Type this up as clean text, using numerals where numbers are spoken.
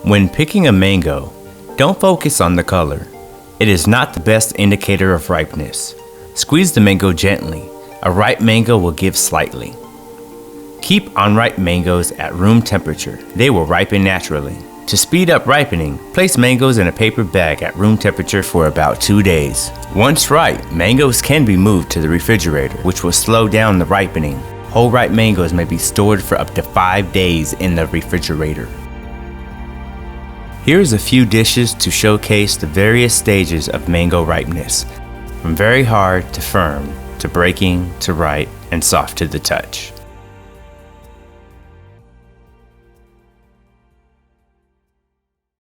When picking a mango, don't focus on the color. It is not the best indicator of ripeness. Squeeze the mango gently. A ripe mango will give slightly. Keep unripe mangoes at room temperature. They will ripen naturally. To speed up ripening, place mangoes in a paper bag at room temperature for about 2 days. Once ripe, mangoes can be moved to the refrigerator, which will slow down the ripening. Whole ripe mangoes may be stored for up to 5 days in the refrigerator. Here's a few dishes to showcase the various stages of mango ripeness, from very hard to firm, to breaking, to ripe, and soft to the touch.